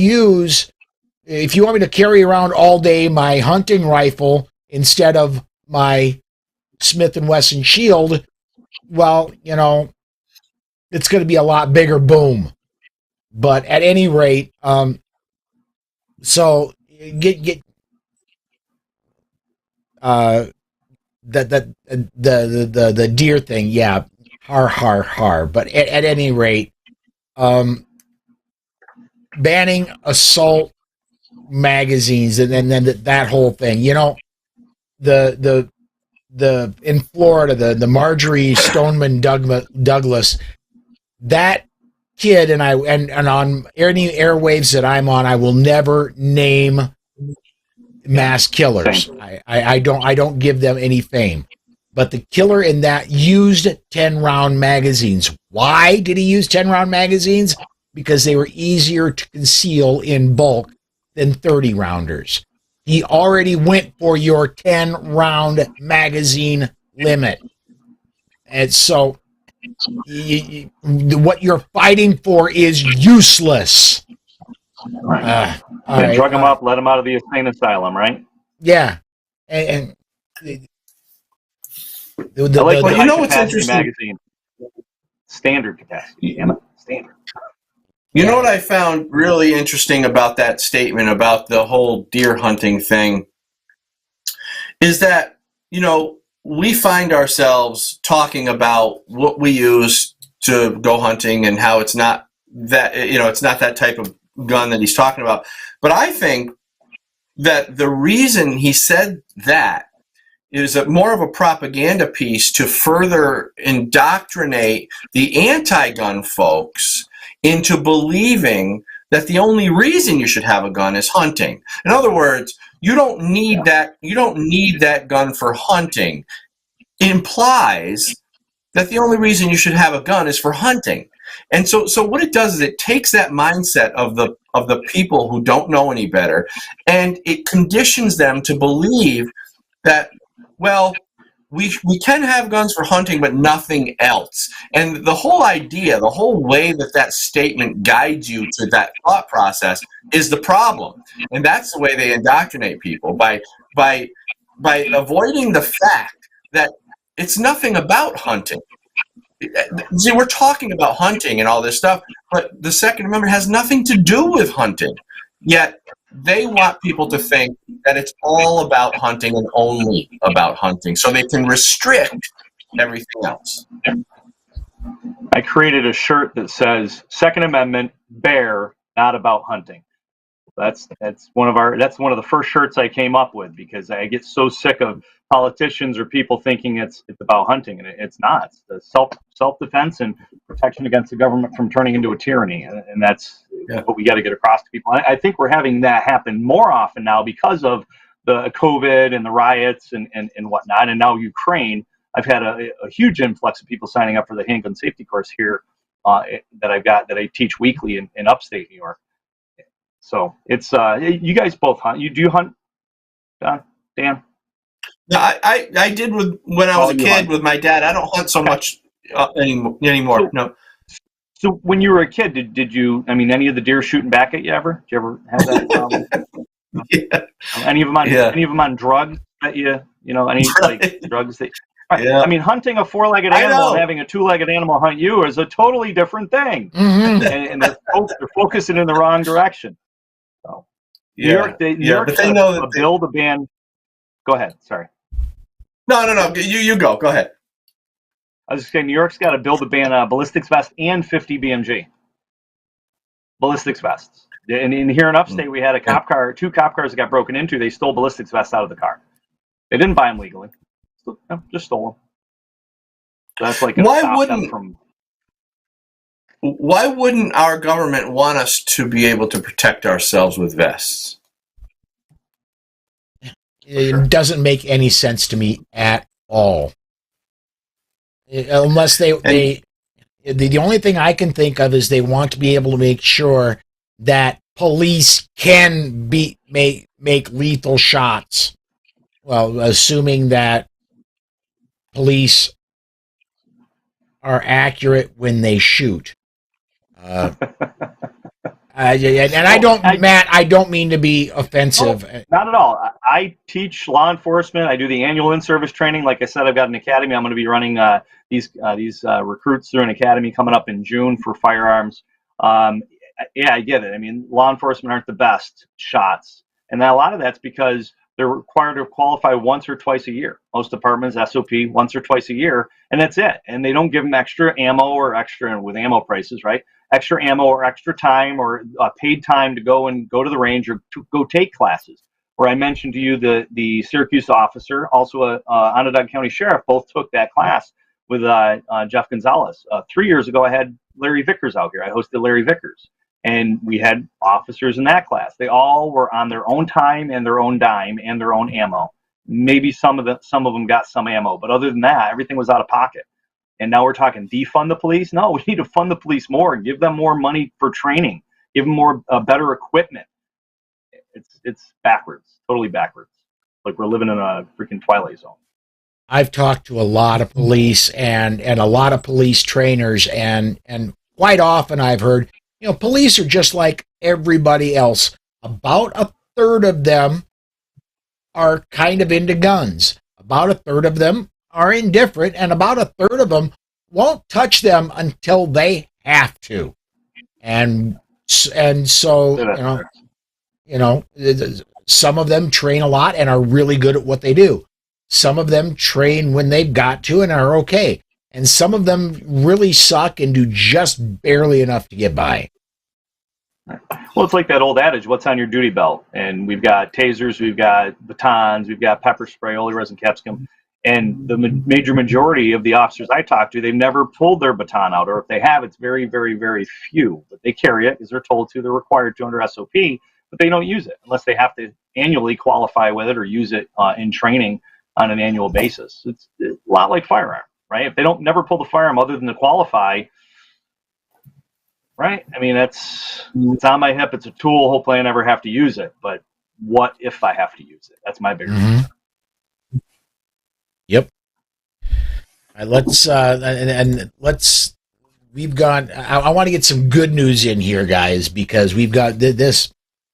carry around all day my hunting rifle instead of my Smith & Wesson shield, well, it's going to be a lot bigger boom. But at any rate, so get the deer thing, yeah, har. But at any rate, banning assault magazines and then that whole thing, the in Florida, the Marjorie Stoneman Douglas, that kid, and on any airwaves that I'm on, I will never name mass killers. I don't give them any fame. But the killer in that used 10-round magazines. Why did he use 10-round magazines? Because they were easier to conceal in bulk than 30-rounders. He already went for your 10-round magazine limit. And so what you're fighting for is useless. Right. Right, drug him up, let him out of the insane asylum, right? Yeah. And what's interesting? Magazine. Standard capacity. Damn it. Standard. You know what I found really interesting about that statement about the whole deer hunting thing is that, you know, we find ourselves talking about what we use to go hunting and how it's not that, you know, it's not that type of gun that he's talking about. But I think that the reason he said that is more of a propaganda piece to further indoctrinate the anti-gun folks into believing that the only reason you should have a gun is hunting. In other words, you don't need that gun for hunting. It implies that the only reason you should have a gun is for hunting. And so what it does is it takes that mindset of the people who don't know any better, and it conditions them to believe that, well, we can have guns for hunting, but nothing else. And the whole idea, the whole way that statement guides you to that thought process is the problem. And that's the way they indoctrinate people, by avoiding the fact that it's nothing about hunting. See, we're talking about hunting and all this stuff, but the Second Amendment has nothing to do with hunting. Yet they want people to think that it's all about hunting and only about hunting, so they can restrict everything else. I created a shirt that says Second Amendment, bear, not about hunting. That's one of the first shirts I came up with, because I get so sick of politicians or people thinking it's about hunting, and it's not. It's the self-defense and protection against the government from turning into a tyranny, and that's what we got to get across to people. I think we're having that happen more often now because of the COVID and the riots and whatnot, and now Ukraine. I've had a huge influx of people signing up for the handgun safety course here that I teach weekly in upstate New York. So it's you guys both hunt. Do you hunt, Dan? No, I did when I was a kid with my dad. I don't hunt so much anymore. No. So when you were a kid, did you? I mean, any of the deer shooting back at you ever? Did you ever have that problem? Yeah. Any of them on drugs that you know any like drugs that? Right. Yeah. I mean, hunting a four-legged animal and having a two-legged animal hunt you is a totally different thing, and they're focusing in the wrong direction. So, New York a bill to ban. Go ahead. Sorry. No. You go. Go ahead. I was just saying, New York's got a bill to ban ballistics vest and 50 BMG. Ballistics vests. And here in upstate, we had two cop cars that got broken into. They stole ballistics vests out of the car. They didn't buy them legally. Just stole them. So that's like Why wouldn't our government want us to be able to protect ourselves with vests? It doesn't make any sense to me at all. Unless the only thing I can think of is they want to be able to make sure that police can make lethal shots. Well, assuming that police are accurate when they shoot. And I don't mean to be offensive. No, not at all. I teach law enforcement. I do the annual in-service training. Like I said, I've got an academy. I'm going to be running these recruits through an academy coming up in June for firearms. I get it. I mean, law enforcement aren't the best shots, and a lot of that's because they're required to qualify once or twice a year. Most departments, SOP, once or twice a year, and that's it. And they don't give them extra ammo or extra, with ammo prices, right? Extra ammo or extra time or paid time to go to the range or to go take classes. Where I mentioned to you the Syracuse officer, also a Onondaga County sheriff, both took that class with Jeff Gonzalez. 3 years ago, I had Larry Vickers out here. I hosted Larry Vickers. And we had officers in that class. They all were on their own time and their own dime and their own ammo. Maybe some of them got some ammo, but other than that, everything was out of pocket. And now we're talking defund the police? No, we need to fund the police more and give them more money for training, give them more better equipment. It's backwards, totally backwards. Like we're living in a freaking Twilight Zone. I've talked to a lot of police and a lot of police trainers, and quite often I've heard, police are just like everybody else. About a third of them are kind of into guns. About a third of them are indifferent, and about a third of them won't touch them until they have to. And And so, some of them train a lot and are really good at what they do. Some of them train when they've got to and are okay. And some of them really suck and do just barely enough to get by. Well, it's like that old adage, what's on your duty belt? And we've got tasers, we've got batons, we've got pepper spray, holy resin capsicum. And the major majority of the officers I talk to, they've never pulled their baton out, or if they have, it's very, very, very few. But they carry it because they're told to, they're required to under SOP, but they don't use it unless they have to annually qualify with it or use it in training on an annual basis. It's a lot like firearm, right? If they don't never pull the firearm other than to qualify, right? I mean, it's on my hip. It's a tool. Hopefully I never have to use it. But what if I have to use it? That's my bigger concern. Yep. All right, we've got, I want to get some good news in here, guys, because we've got this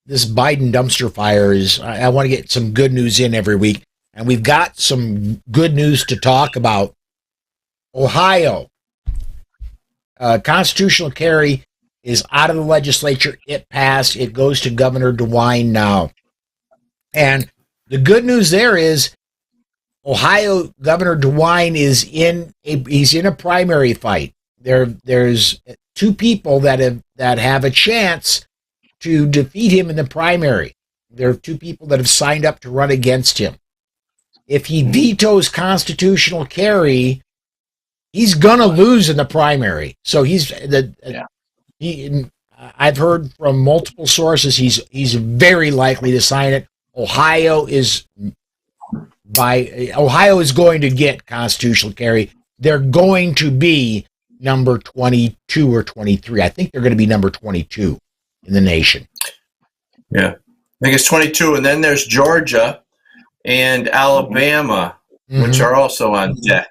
Biden dumpster fire I want to get some good news in every week. And we've got some good news to talk about. Ohio. Constitutional carry is out of the legislature. It passed. It goes to Governor DeWine now. And the good news there is Ohio Governor DeWine is in a primary fight. There's two people that have a chance to defeat him in the primary. There are two people that have signed up to run against him. If he vetoes constitutional carry, he's gonna lose in the primary. So I've heard from multiple sources he's very likely to sign it. Ohio is going to get constitutional carry. They're going to be number 22 or 23. I think they're going to be number 22 in the nation. Yeah, I think it's 22, and then there's Georgia and Alabama, which are also on deck.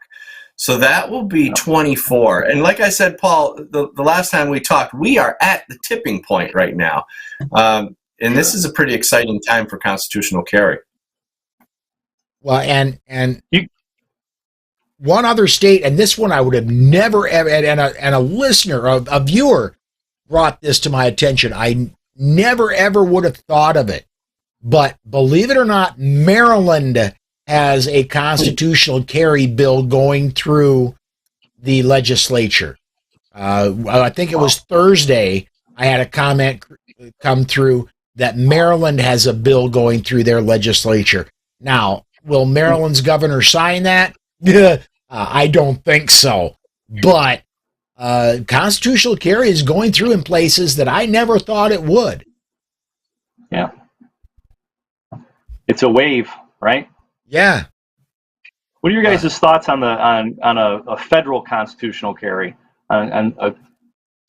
So that will be 24. And like I said, Paul, the last time we talked, we are at the tipping point right now. And this is a pretty exciting time for constitutional carry. Well, and one other state, and this one I would have never ever, and a listener, a viewer brought this to my attention. I never ever would have thought of it. But believe it or not, Maryland has a constitutional carry bill going through the legislature. I think it was Thursday, I had a comment come through that Maryland has a bill going through their legislature. Now, will Maryland's governor sign that? I don't think so. But constitutional carry is going through in places that I never thought it would. Yeah. It's a wave, right? Yeah. What are your guys' thoughts on a federal constitutional carry, on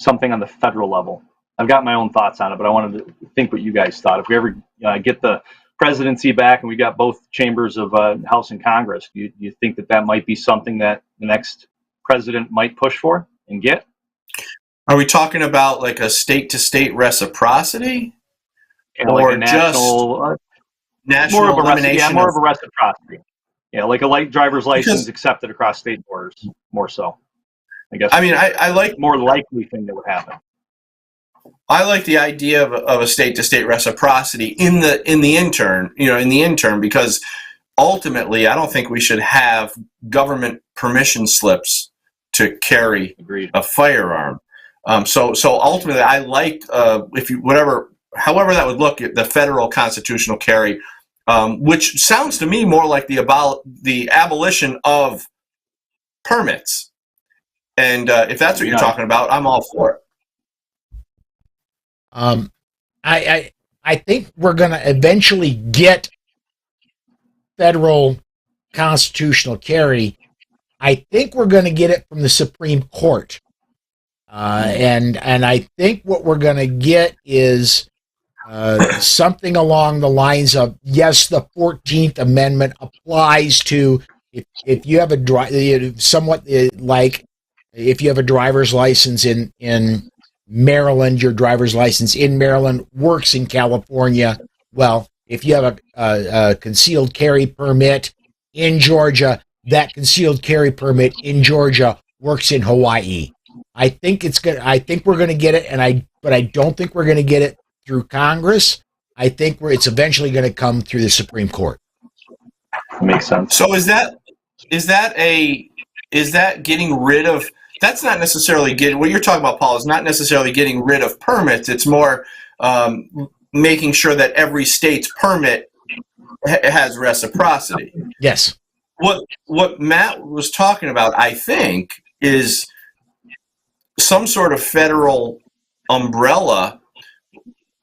something on the federal level? I've got my own thoughts on it, but I wanted to think what you guys thought. If we ever get the presidency back and we got both chambers of House and Congress, do you think that might be something that the next president might push for and get? Are we talking about like a state-to-state reciprocity? Or like a national elimination? More of a reciprocity. Yeah, like a light driver's license accepted across state borders, more so. I guess. I mean, I like more likely thing that would happen. I like the idea of a state-to-state reciprocity in the interim, because ultimately, I don't think we should have government permission slips to carry a firearm. So ultimately, I like however that would look, the federal constitutional carry, which sounds to me more like the abolition of permits. And if that's what you're talking about, I'm all for it. I think we're going to eventually get federal constitutional carry. I think we're going to get it from the Supreme Court. And I think what we're going to get is something along the lines of, yes, the 14th Amendment applies to if you have if you have a driver's license in Maryland, your driver's license in Maryland works in California. Well, if you have a concealed carry permit in Georgia, that concealed carry permit in Georgia works in Hawaii. I think we're going to get it, but I don't think we're going to get it through Congress. I think it's eventually going to come through the Supreme Court. Makes sense. So is that getting rid of? That's not necessarily what you're talking about, Paul. Is not necessarily getting rid of permits. It's more making sure that every state's permit has reciprocity. Yes. What Matt was talking about, I think, is some sort of federal umbrella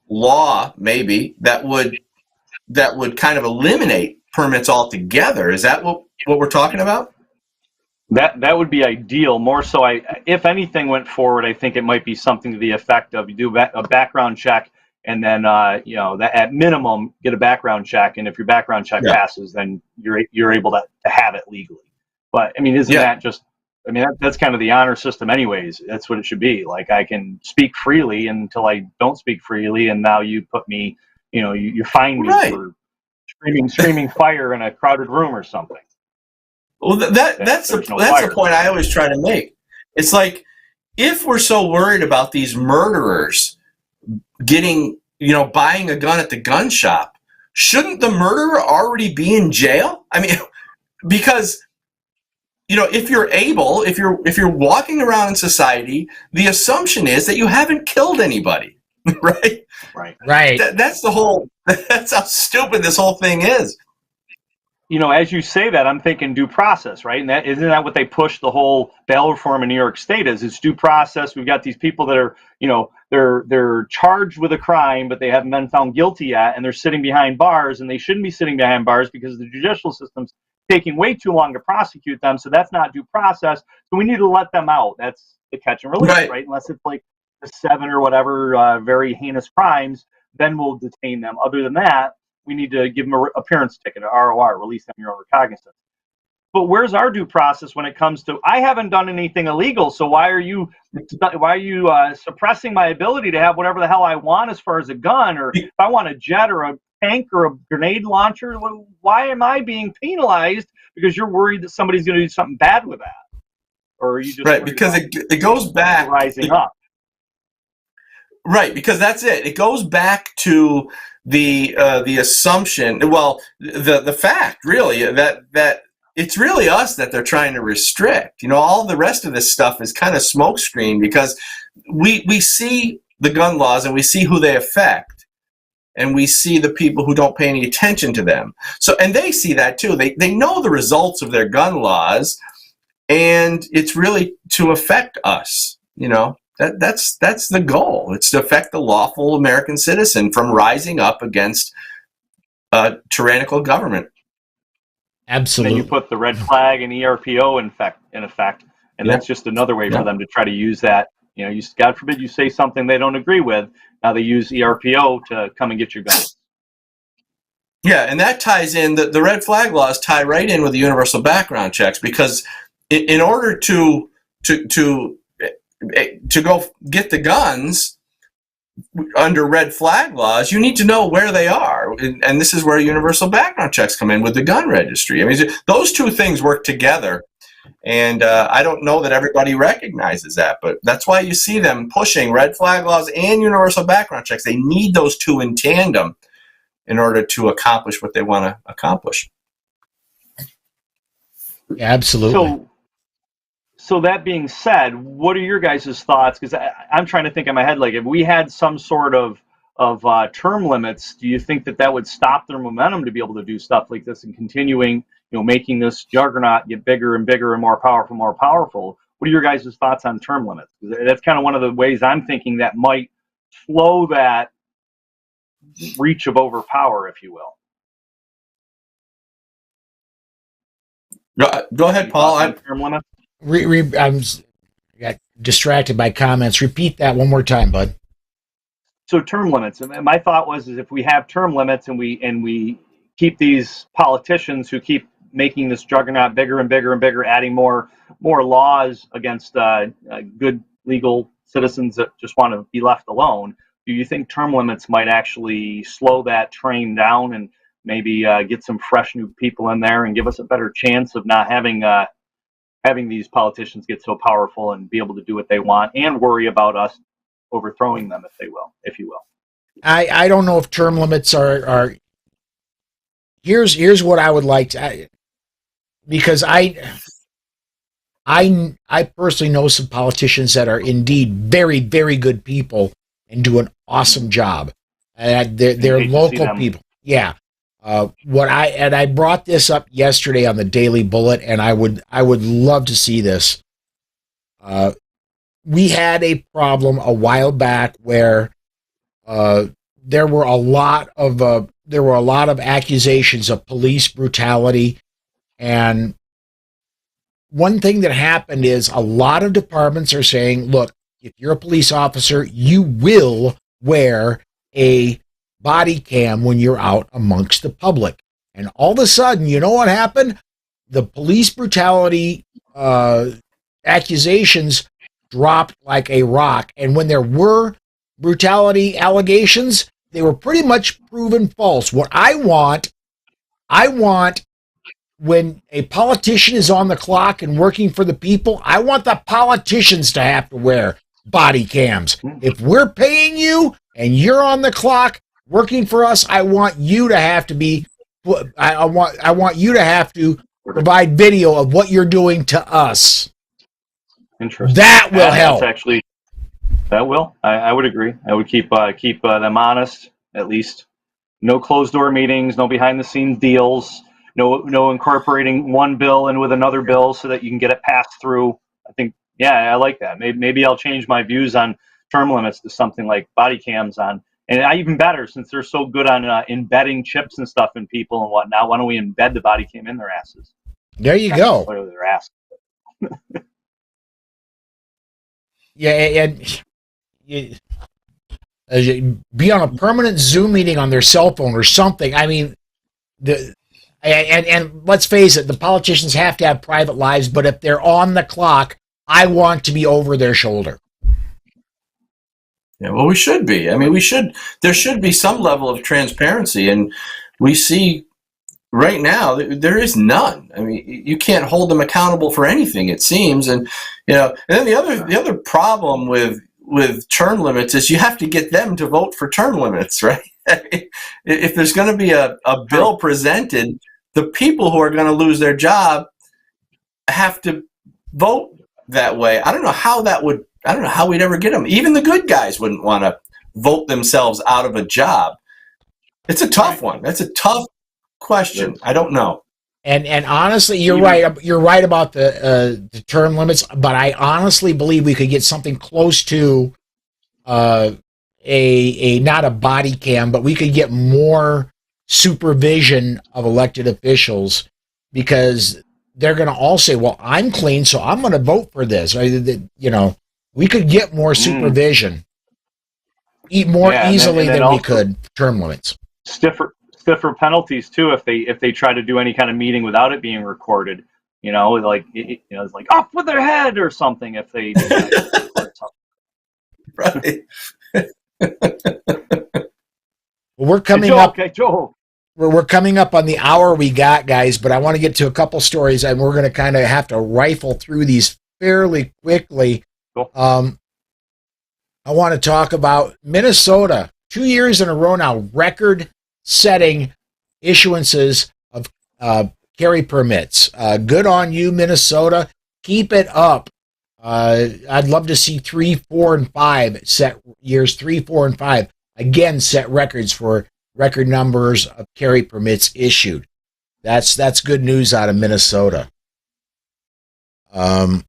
law, maybe that would kind of eliminate permits altogether. Is that what we're talking about? That would be ideal. More so, if anything went forward, I think it might be something to the effect of you do a background check, and then that at minimum get a background check, and if your background check passes, then you're able to have it legally. But I mean, isn't that just? I mean, that's kind of the honor system, anyways. That's what it should be. Like, I can speak freely until I don't speak freely, and now you put me, you fine me for screaming fire in a crowded room or something. Well, that's the point I always try to make. It's like, if we're so worried about these murderers getting, buying a gun at the gun shop, shouldn't the murderer already be in jail? I mean, because if you're walking around in society, the assumption is that you haven't killed anybody, right? Right. That's how stupid this whole thing is. As you say that, I'm thinking due process, right? And isn't that what they push the whole bail reform in New York State is? It's due process. We've got these people that are, they're charged with a crime, but they haven't been found guilty yet, and they're sitting behind bars, and they shouldn't be sitting behind bars because the judicial system's taking way too long to prosecute them. So that's not due process. So we need to let them out. That's the catch and release, right? Unless it's like the 7 or whatever very heinous crimes, then we'll detain them. Other than that, we need to give them an appearance ticket, an ROR, release them your own recognizance. But where's our due process when it comes to, I haven't done anything illegal, so why are you suppressing my ability to have whatever the hell I want as far as a gun, or if I want a jet or a tank or a grenade launcher, why am I being penalized because you're worried that somebody's going to do something bad with that? Or are you just because it goes back rising up? Right, because that's it. It goes back to the assumption, the fact really that it's really us that they're trying to restrict. All the rest of this stuff is kind of smokescreen, because we see the gun laws and we see who they affect, and we see the people who don't pay any attention to them. So, and they see that too. They know the results of their gun laws, and it's really to affect us. That's the goal. It's to affect the lawful American citizen from rising up against a tyrannical government. Absolutely. And then you put the red flag and ERPO in effect, and that's just another way for them to try to use that. God forbid you say something they don't agree with. Now they use ERPO to come and get your gun. Yeah, and that ties in, the red flag laws tie right in with the universal background checks, because in order to go get the guns under red flag laws, you need to know where they are. And this is where universal background checks come in with the gun registry. I mean, those two things work together. And I don't know that everybody recognizes that, but that's why you see them pushing red flag laws and universal background checks. They need those two in tandem in order to accomplish what they want to accomplish. Yeah, absolutely. So that being said, what are your guys' thoughts? Because I'm trying to think in my head, like, if we had some sort of term limits, do you think that would stop their momentum to be able to do stuff like this and continuing, making this juggernaut get bigger and bigger and more powerful? What are your guys' thoughts on term limits? That's kind of one of the ways I'm thinking that might slow that reach of overpower, if you will. Go ahead, Paul. Term limits? I got distracted by comments. Repeat that one more time, bud. So term limits. My thought was, if we have term limits and we keep these politicians who keep making this juggernaut bigger and bigger and bigger, adding more laws against good legal citizens that just want to be left alone, do you think term limits might actually slow that train down and maybe get some fresh new people in there and give us a better chance of not having having these politicians get so powerful and be able to do what they want and worry about us overthrowing them if you will. I don't know if term limits are. Here's what I would like to, because I personally know some politicians that are indeed very, very good people and do an awesome job. They're local people. Yeah. I brought this up yesterday on the Daily Bullet, and I would love to see this. We had a problem a while back where there were a lot of accusations of police brutality, and one thing that happened is a lot of departments are saying, look, if you're a police officer, you will wear a body cam when you're out amongst the public. And all of a sudden, you know what happened? The police brutality accusations dropped like a rock. And when there were brutality allegations, they were pretty much proven false. What I want when a politician is on the clock and working for the people, I want the politicians to have to wear body cams. If we're paying you and you're on the clock working for us, I want you to have to be. I want you to have to provide video of what you're doing to us. Interesting. That will help. That will. I would agree. I would keep them honest, at least. No closed door meetings, no behind the scenes deals, no incorporating one bill in with another bill so that you can get it passed through. I think, I like that. Maybe I'll change my views on term limits to something like body cams on. And even better, since they're so good on embedding chips and stuff in people and whatnot, why don't we embed the body cam in their asses? There you go. Clearly their ass. Yeah, and be on a permanent Zoom meeting on their cell phone or something. I mean, and let's face it, the politicians have to have private lives, but if they're on the clock, I want to be over their shoulder. Yeah, well, we should be. I mean, there should be some level of transparency, and we see right now there is none. I mean, you can't hold them accountable for anything, it seems. And and then the other problem with term limits is you have to get them to vote for term limits, right? If there's going to be a bill presented, the people who are going to lose their job have to vote that way. I don't know how we'd ever get them. Even the good guys wouldn't want to vote themselves out of a job. It's a tough one. That's a tough question. I don't know. And honestly, you're right. You're right about the term limits, but I honestly believe we could get something close to a not a body cam, but we could get more supervision of elected officials, because they're going to all say, well, I'm clean, so I'm going to vote for this. We could get more supervision, more easily than we could term limits. Stiffer penalties too if they try to do any kind of meeting without it being recorded. It's like off with their head or something if they record something. Right. Well, we're coming up. Okay, Joe. We're coming up on the hour we got, guys, but I want to get to a couple stories, and we're going to kind of have to rifle through these fairly quickly. Cool. I want to talk about Minnesota. 2 years in a row now, record-setting issuances of carry permits. Good on you, Minnesota. Keep it up. I'd love to see 3, 4, and 5 set years 3, 4, and 5 again set records for record numbers of carry permits issued. That's good news out of Minnesota. And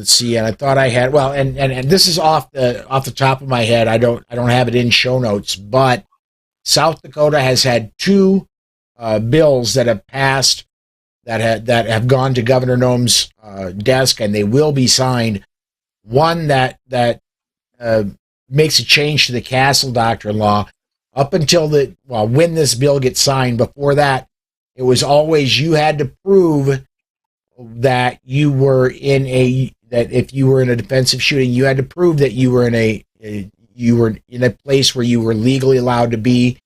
see, and I thought I had and this is off the top of my head. I don't have it in show notes, but South Dakota has had 2 bills that have passed that have gone to Governor Noem's desk, and they will be signed. One that makes a change to the Castle Doctrine law. Up until when this bill gets signed, before that, it was always you had to prove that you were that if you were in a defensive shooting, you had to prove that you were in a place where you were legally allowed to be,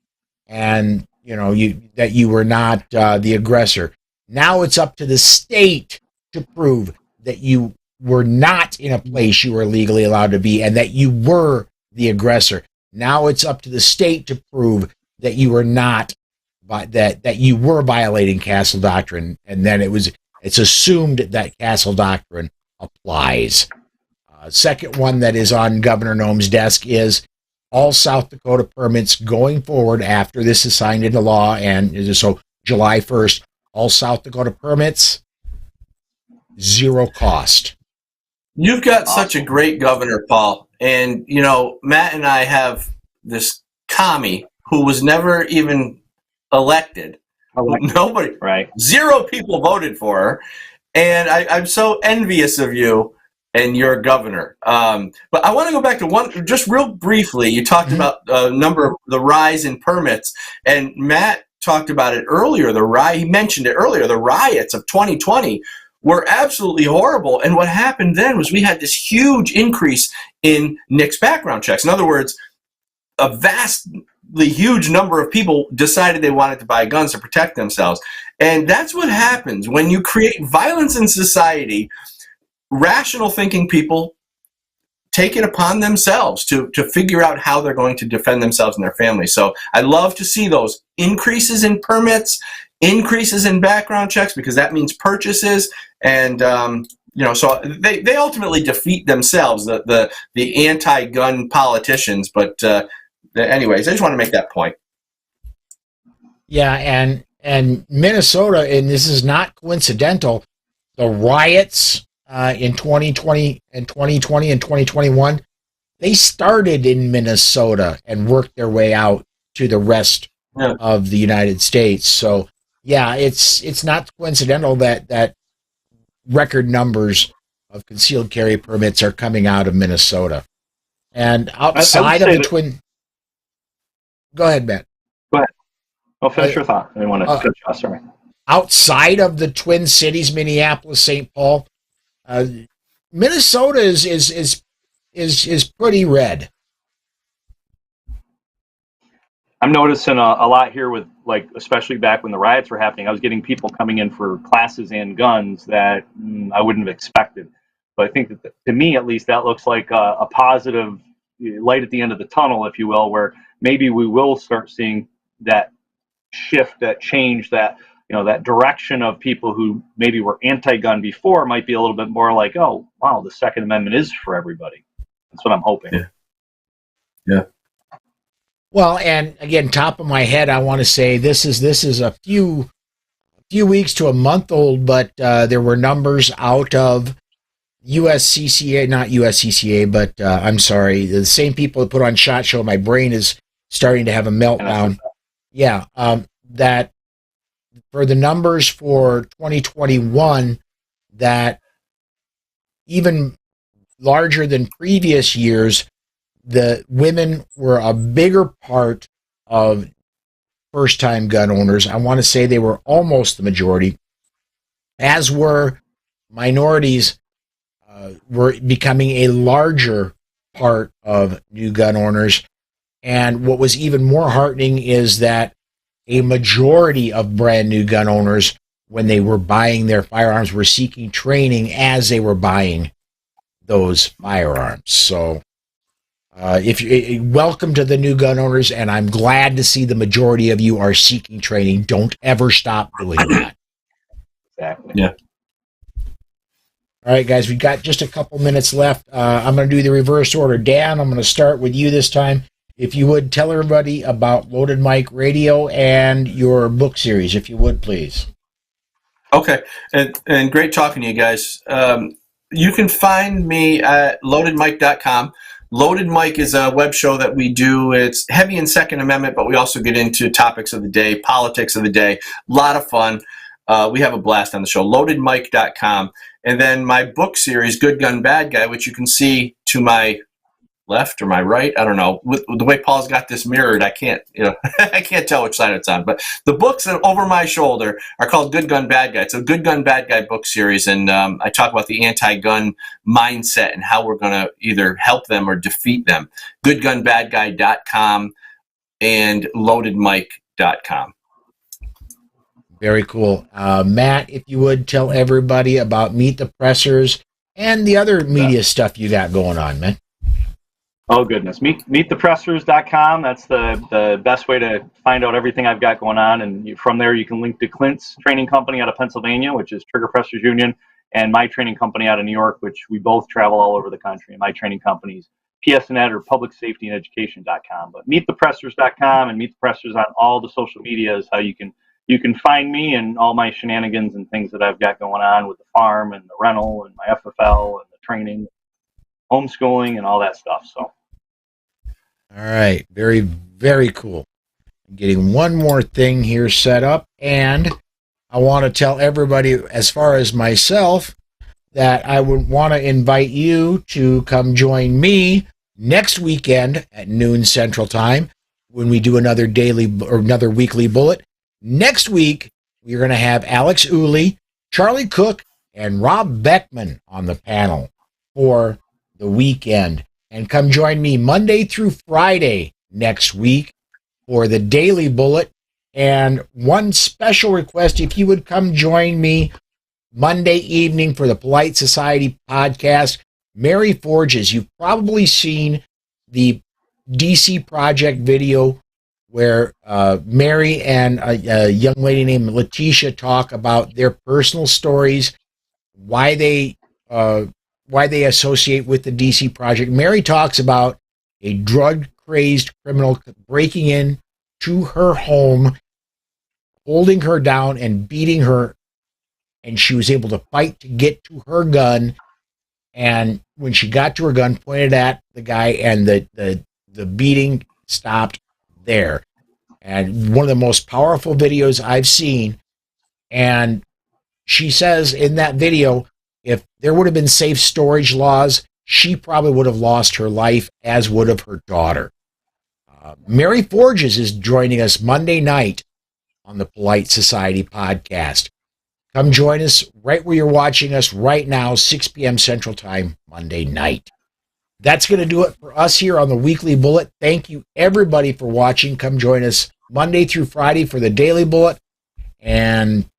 and that you were not the aggressor. Now it's up to the state to prove that you were not in a place you were legally allowed to be and that you were the aggressor. Now it's up to the state to prove that you were not, that you were violating Castle Doctrine, and then it's assumed that Castle Doctrine applies. Second one that is on Governor Noem's desk is all South Dakota permits going forward after this is signed into law, and so July 1st, all South Dakota permits, zero cost. You've got such a great governor, Paul. And, you know, Matt and I have this commie who was never even elected. Nobody, right? Zero people voted for her. And I'm so envious of you and your governor. But I want to go back to one, just real briefly. You talked about the rise in permits, and Matt talked about it earlier. He mentioned it earlier. The riots of 2020 were absolutely horrible. And what happened then was we had this huge increase in NICS background checks. In other words, a vastly huge number of people decided they wanted to buy guns to protect themselves. And that's what happens when you create violence in society. Rational thinking people take it upon themselves to figure out how they're going to defend themselves and their families. So I love to see those increases in permits, increases in background checks, because that means purchases. And, you know, so they ultimately defeat themselves, the anti-gun politicians. But anyways, I just want to make that point. Yeah, and Minnesota, and this is not coincidental, the riots in 2020 and 2021, they started in Minnesota and worked their way out to the rest of the United States. So, yeah, it's not coincidental that record numbers of concealed carry permits are coming out of Minnesota. And outside of the Twin... Go ahead, Matt. Go ahead. I'll finish your thought. I didn't want to cut you off, sorry. Outside of the Twin Cities, Minneapolis, St. Paul, Minnesota is pretty red. I'm noticing a lot here with, like, especially back when the riots were happening, I was getting people coming in for classes and guns that I wouldn't have expected. But I think that, to me at least, that looks like a positive light at the end of the tunnel, if you will, where maybe we will start seeing that shift, that change, that, you know, that direction of people who maybe were anti-gun before might be a little bit more like, oh, wow, the Second Amendment is for everybody. That's what I'm hoping. Yeah. Well, and again, top of my head, I want to say this is a few weeks to a month old, but there were numbers out of USCCA, not USCCA, but I'm sorry, the same people that put on SHOT Show. My brain is starting to have a meltdown. Yeah, that for the numbers for 2021, that even larger than previous years, the women were a bigger part of first-time gun owners. I want to say they were almost the majority, as were minorities, were becoming a larger part of new gun owners. And what was even more heartening is that a majority of brand new gun owners, when they were buying their firearms, were seeking training as they were buying those firearms. So welcome to the new gun owners, and I'm glad to see the majority of you are seeking training. Don't ever stop doing that. Exactly. Yeah. All right, guys, we've got just a couple minutes left. I'm going to do the reverse order. Dan, I'm going to start with you this time. If you would, tell everybody about Loaded Mic Radio and your book series, if you would, please. Okay, and great talking to you guys. You can find me at loadedmic.com. Loaded Mic is a web show that we do. It's heavy in Second Amendment, but we also get into topics of the day, politics of the day. A lot of fun. We have a blast on the show. Loadedmic.com. And then my book series, Good Gun, Bad Guy, which you can see to my left or my right. I don't know. With the way Paul's got this mirrored, I can't, I can't tell which side it's on. But the books that are over my shoulder are called Good Gun, Bad Guy. It's a Good Gun, Bad Guy book series, and I talk about the anti-gun mindset and how we're going to either help them or defeat them. GoodGunBadGuy.com and LoadedMic.com. Very cool. Matt, if you would tell everybody about Meet the Pressers and the other media stuff you got going on, man. Oh, goodness. Meetthepressers.com. That's the best way to find out everything I've got going on. And from there, you can link to Clint's training company out of Pennsylvania, which is Trigger Pressers Union, and my training company out of New York, which we both travel all over the country. And my training companies, PSNet or publicsafetyandeducation.com. But meetthepressers.com and Meet the Pressers on all the social media is how you can find me and all my shenanigans and things that I've got going on with the farm and the rental and my FFL and the training, homeschooling, and all that stuff. So. All right. Very, very cool. I'm getting one more thing here set up, and I want to tell everybody, as far as myself, that I would want to invite you to come join me next weekend at noon Central Time when we do another daily or another weekly bullet. Next week, we're going to have Alex Uli, Charlie Cook, and Rob Beckman on the panel for the weekend. And come join me Monday through Friday next week for the Daily Bullet. And one special request, if you would come join me Monday evening for the Polite Society podcast, Mary Forges. You've probably seen the DC Project video where Mary and a young lady named Letitia talk about their personal stories, why they associate with the DC Project. Mary talks about a drug-crazed criminal breaking in to her home, holding her down and beating her, and she was able to fight to get to her gun. And when she got to her gun, pointed at the guy, and the beating stopped there. And one of the most powerful videos I've seen. And she says in that video, if there would have been safe storage laws, she probably would have lost her life, as would have her daughter. Mary Forges is joining us Monday night on the Polite Society podcast. Come join us right where you're watching us right now, 6 p.m. Central Time, Monday night. That's going to do it for us here on the Weekly Bullet. Thank you, everybody, for watching. Come join us Monday through Friday for the Daily Bullet. And